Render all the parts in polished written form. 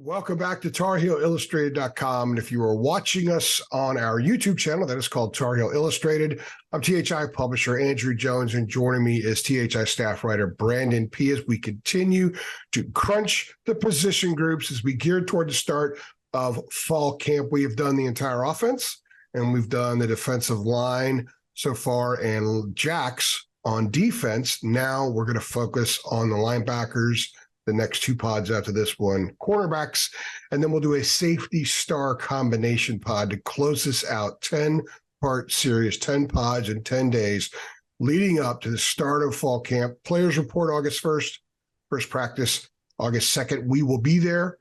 Welcome back to TarHeelIllustrated.com. And if you are watching us on our YouTube channel, that is called Tar Heel Illustrated. I'm THI publisher Andrew Jones, and joining me is THI staff writer Brandon Peay as we continue to crunch the position groups as we gear toward the start of fall camp. We have done the entire offense, and we've done the defensive line so far, and jacks on defense. Now we're going to focus on the linebackers, the next two pods after this one, cornerbacks, and then we'll do a safety star combination pod to close this out. 10-part series, 10 pods in 10 days, leading up to the start of fall camp. Players report August 1st, first practice August 2nd. We will be there.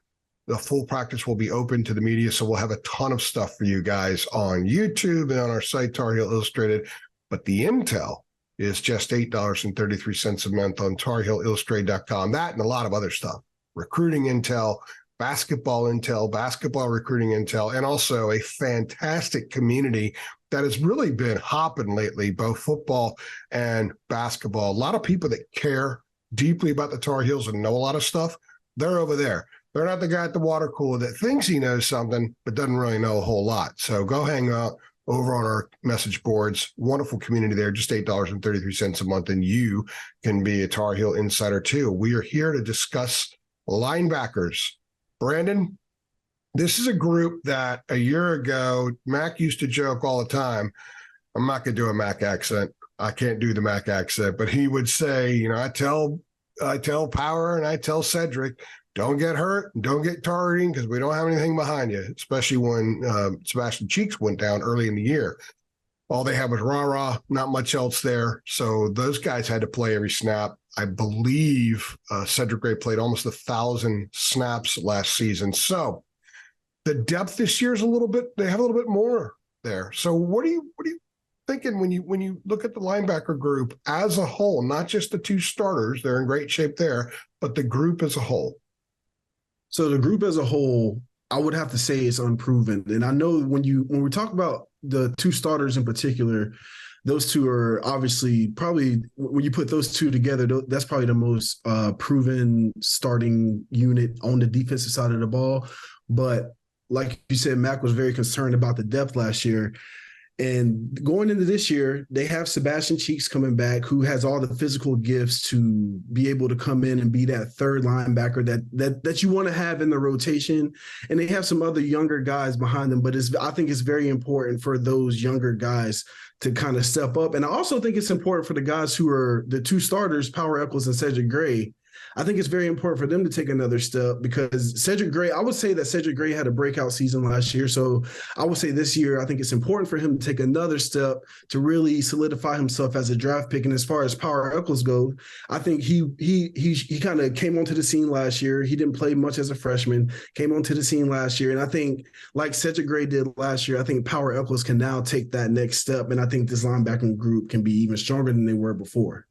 The full practice will be open to the media, so we'll have a ton of stuff for you guys on YouTube and on our site, Tar Heel Illustrated. But the intel is just $8.33 a month on TarHeelIllustrated.com. That and a lot of other stuff. Recruiting intel, basketball recruiting intel, and also a fantastic community that has really been hopping lately, both football and basketball. A lot of people that care deeply about the Tar Heels and know a lot of stuff, they're over there. They're not the guy at the water cooler that thinks he knows something but doesn't really know a whole lot. So go hang out over on our message boards. Wonderful community there, just $8.33 a month, and you can be a Tar Heel insider too. We are here to discuss linebackers. Brandon, this is a group that a year ago, Mac used to joke all the time. I'm not going to do a Mac accent. I can't do the Mac accent, but he would say, you know, I tell Power and I tell Cedric, don't get hurt, don't get targeting because we don't have anything behind you, especially when Sebastian Cheeks went down early in the year. All they had was rah-rah, not much else there. So those guys had to play every snap. I believe Cedric Green played almost 1,000 snaps last season. So the depth this year is they have a little bit more there. So what are you thinking when you look at the linebacker group as a whole, not just the two starters, they're in great shape there, but the group as a whole? So the group as a whole, I would have to say it's unproven. And I know when we talk about the two starters in particular, those two are obviously probably, when you put those two together, that's probably the most proven starting unit on the defensive side of the ball. But like you said, Mac was very concerned about the depth last year. And going into this year, they have Sebastian Cheeks coming back, who has all the physical gifts to be able to come in and be that third linebacker that you want to have in the rotation. And they have some other younger guys behind them, but I think it's very important for those younger guys to kind of step up. And I also think it's important for the guys who are the two starters, Power Echols and Cedric Green. I think it's very important for them to take another step because Cedric Green, I would say that Cedric Green had a breakout season last year. So I would say this year, I think it's important for him to take another step to really solidify himself as a draft pick. And as far as Power Echols go, I think he kind of came onto the scene last year. He didn't play much as a freshman, came onto the scene last year. And I think like Cedric Green did last year, I think Power Echols can now take that next step. And I think this linebacking group can be even stronger than they were before.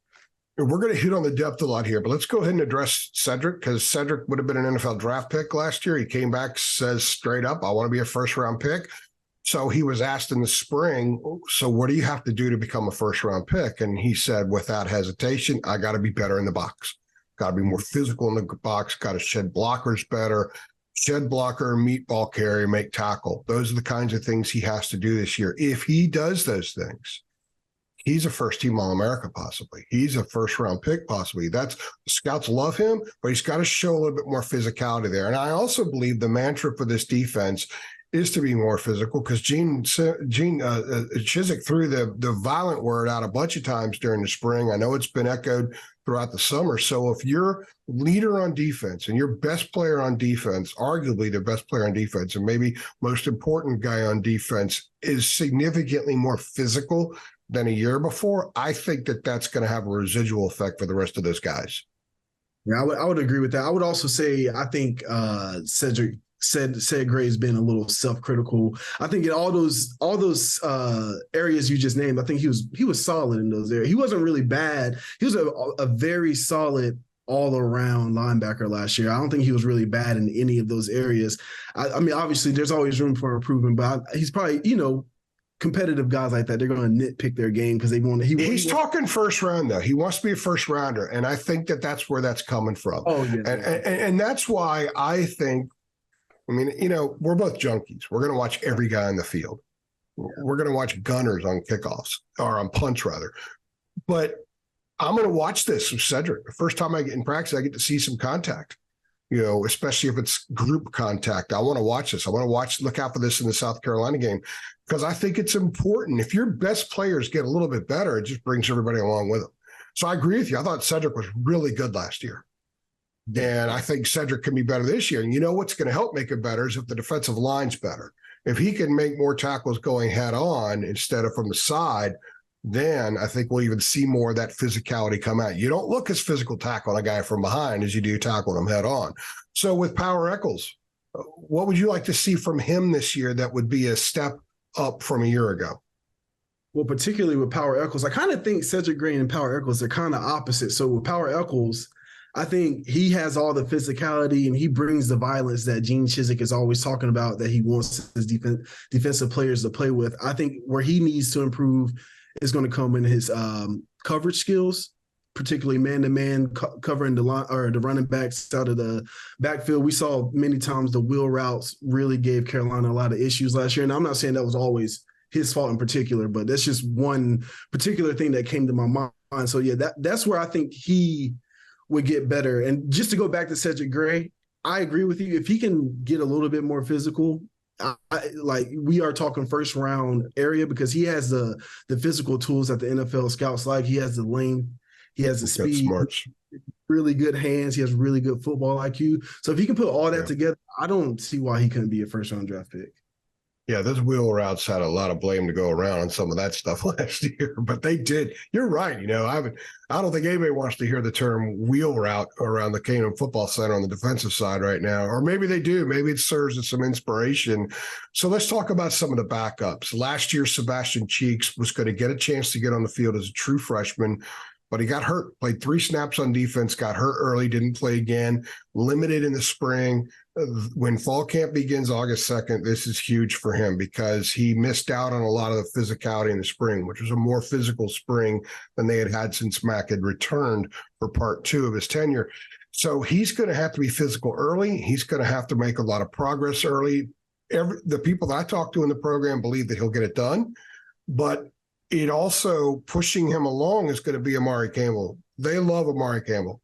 We're going to hit on the depth a lot here, but let's go ahead and address Cedric because Cedric would have been an NFL draft pick last year. He came back, says straight up, I want to be a first-round pick. So he was asked in the spring, so what do you have to do to become a first-round pick? And he said, without hesitation, I got to be better in the box. Got to be more physical in the box, got to shed blockers better, shed blocker, meet ball carrier, make tackle. Those are the kinds of things he has to do this year. If he does those things, he's a first-team All-America possibly. He's a first-round pick possibly. The scouts love him, but he's got to show a little bit more physicality there. And I also believe the mantra for this defense is to be more physical because Gene Chizik threw the violent word out a bunch of times during the spring. I know it's been echoed throughout the summer. So if your leader on defense and your best player on defense, arguably the best player on defense and maybe most important guy on defense is significantly more physical than a year before, I think that's going to have a residual effect for the rest of those guys. Yeah, I would agree with that. I would also say I think Cedric Green has been a little self-critical. I think in all those areas you just named, I think he was solid in those areas. He wasn't really bad. He was a very solid all-around linebacker last year. I don't think he was really bad in any of those areas. I mean, obviously, there's always room for improvement, but he's probably, competitive guys like that, they're going to nitpick their game because they want to. He's talking first round, though. He wants to be a first rounder, and I think that's where that's coming from. Oh, yeah. And that's why I think I mean, we're both junkies. We're going to watch every guy in the field. We're going to watch gunners on kickoffs or on punts rather. But I'm going to watch this with Cedric. The first time I get in practice, I get to see some contact, especially if it's group contact. I want to watch this. I want to look out for this in the South Carolina game because I think it's important. If your best players get a little bit better, it just brings everybody along with them. So I agree with you. I thought Cedric was really good last year. And I think Cedric can be better this year. And what's going to help make it better is if the defensive line's better. If he can make more tackles going head on instead of from the side, then I think we'll even see more of that physicality come out. You don't look as physical tackling a guy from behind as you do tackling him head on. So with Power Eccles, what would you like to see from him this year that would be a step up from a year ago? Well, particularly with Power Eccles, I kind of think Cedric Green and Power Eccles are kind of opposite. So with Power Eccles, I think he has all the physicality and he brings the violence that Gene Chizik is always talking about that he wants his defensive players to play with. I think where he needs to improve is going to come in his coverage skills, particularly man-to-man covering the line or the running backs out of the backfield. We saw many times the wheel routes really gave Carolina a lot of issues last year. And I'm not saying that was always his fault in particular, but that's just one particular thing that came to my mind. So yeah, that's where I think he would get better. And just to go back to Cedric Gray, I agree with you. If he can get a little bit more physical, we are talking first round area because he has the physical tools that the NFL scouts like. He has the length, he has the speed, smarts, really good hands, he has really good football IQ. So if he can put all that together, I don't see why he couldn't be a first round draft pick. Yeah, those wheel routes had a lot of blame to go around on some of that stuff last year, but they did. You're right. I don't think anybody wants to hear the term wheel route around the Canaan Football Center on the defensive side right now, or maybe they do. Maybe it serves as some inspiration. So let's talk about some of the backups. Last year, Sebastian Cheeks was going to get a chance to get on the field as a true freshman, but he got hurt, played 3 snaps on defense, got hurt early, didn't play again, limited in the spring. When fall camp begins August 2nd, this is huge for him because he missed out on a lot of the physicality in the spring, which was a more physical spring than they had since Mac had returned for part 2 of his tenure. So he's going to have to be physical early. He's going to have to make a lot of progress early. The people that I talk to in the program believe that he'll get it done, but it also pushing him along is going to be Amari Campbell. They love Amari Campbell.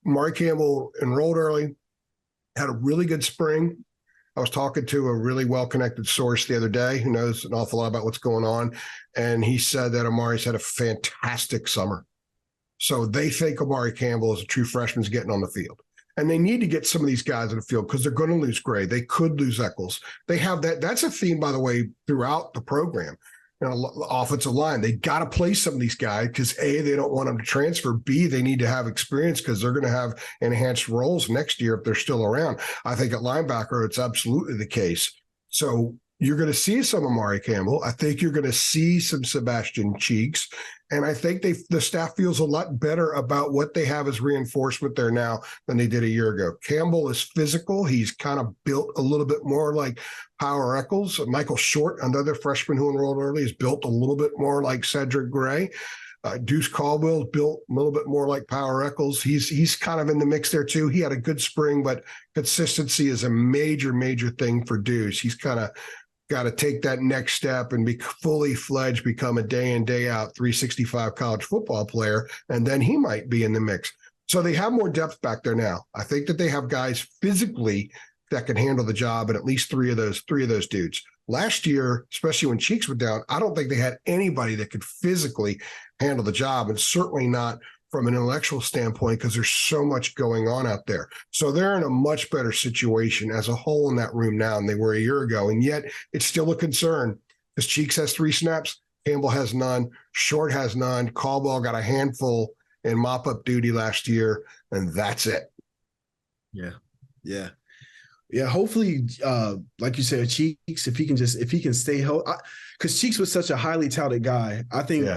Amari Campbell enrolled early, had a really good spring. I was talking to a really well-connected source the other day who knows an awful lot about what's going on, and he said that Amari's had a fantastic summer. So they think Amari Campbell as a true freshman is getting on the field. And they need to get some of these guys in the field because they're going to lose Gray. They could lose Eccles. They have that. That's a theme, by the way, throughout the program. Offensive line, they got to play some of these guys because A, they don't want them to transfer. B, they need to have experience because they're going to have enhanced roles next year if they're still around. I think at linebacker, it's absolutely the case. So you're going to see some Amari Campbell. I think you're going to see some Sebastian Cheeks. And I think the staff feels a lot better about what they have as reinforcement there now than they did a year ago. Campbell is physical. He's kind of built a little bit more like Power Eccles. Michael Short, another freshman who enrolled early, is built a little bit more like Cedric Gray. Deuce Caldwell built a little bit more like Power Eccles. He's kind of in the mix there too. He had a good spring, but consistency is a major, major thing for Deuce. He's kind of got to take that next step and be fully fledged, become a day in, day out 365 college football player, and then he might be in the mix. So they have more depth back there now. I think that they have guys physically that can handle the job, and at least three of those dudes. Last year, especially when Cheeks went down, I don't think they had anybody that could physically handle the job, and certainly not from an intellectual standpoint because there's so much going on out there. So they're in a much better situation as a whole in that room now than they were a year ago. And yet it's still a concern because Cheeks has 3 snaps, Campbell has none, Short has none, Caldwell got a handful in mop-up duty last year, and that's it. Yeah, hopefully, like you said, Cheeks, if he can stay healthy, because Cheeks was such a highly touted guy. I think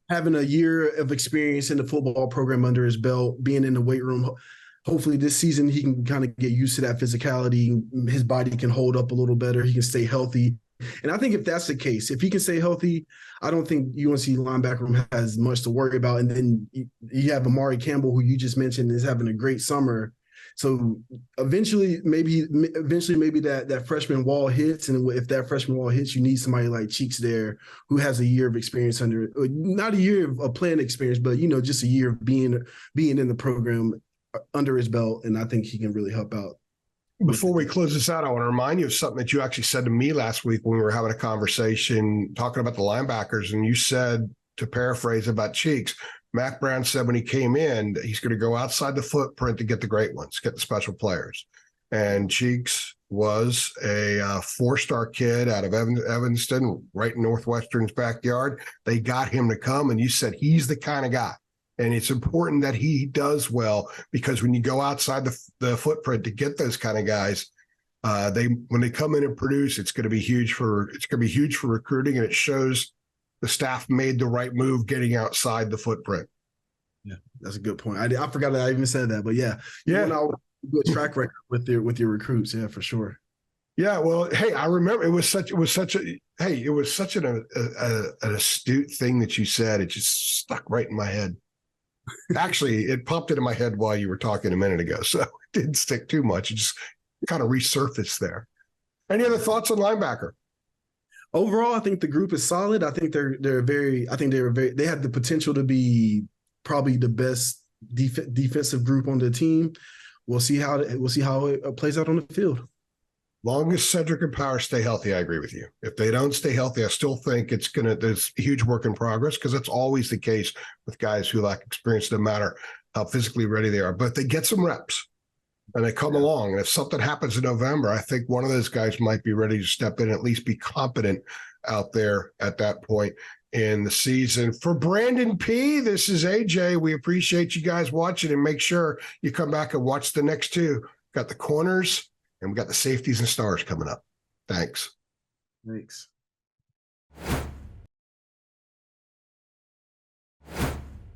having a year of experience in the football program under his belt, being in the weight room, hopefully this season he can kind of get used to that physicality. His body can hold up a little better. He can stay healthy. And I think if that's the case, if he can stay healthy, I don't think UNC linebacker room has much to worry about. And then you have Amari Campbell, who you just mentioned is having a great summer. So eventually maybe that freshman wall hits, and if that freshman wall hits, you need somebody like Cheeks there who has a year of experience not a year of playing experience, but just a year of being in the program under his belt, and I think he can really help out. Before we close this out, I want to remind you of something that you actually said to me last week when we were having a conversation talking about the linebackers, and you said, to paraphrase about Cheeks, Mac Brown said when he came in, he's going to go outside the footprint to get the great ones, get the special players. And Cheeks was a four-star kid out of Evanston, right in Northwestern's backyard. They got him to come, and you said he's the kind of guy. And it's important that he does well, because when you go outside the footprint to get those kind of guys, when they come in and produce, it's going to be huge for recruiting, and it shows the staff made the right move getting outside the footprint. Yeah, that's a good point. I forgot that I even said that, but yeah. Good track record with your recruits, yeah, for sure. Yeah, well, hey, I remember it was such an astute thing that you said. It just stuck right in my head. Actually, it popped into my head while you were talking a minute ago, so it didn't stick too much. It just kind of resurfaced there. Any other thoughts on linebacker? Overall, I think the group is solid. I think they have the potential to be probably the best defensive group on the team. We'll see how it plays out on the field. Long as Cedric and Power stay healthy, I agree with you. If they don't stay healthy, I still think there's a huge work in progress, because that's always the case with guys who lack experience, no matter how physically ready they are. But they get some reps and they come along. And if something happens in November, I think one of those guys might be ready to step in, at least be competent out there at that point in the season. For Brandon Peay, this is AJ. We appreciate you guys watching, and make sure you come back and watch the next two. Got the corners, and we got the safeties and stars coming up. Thanks.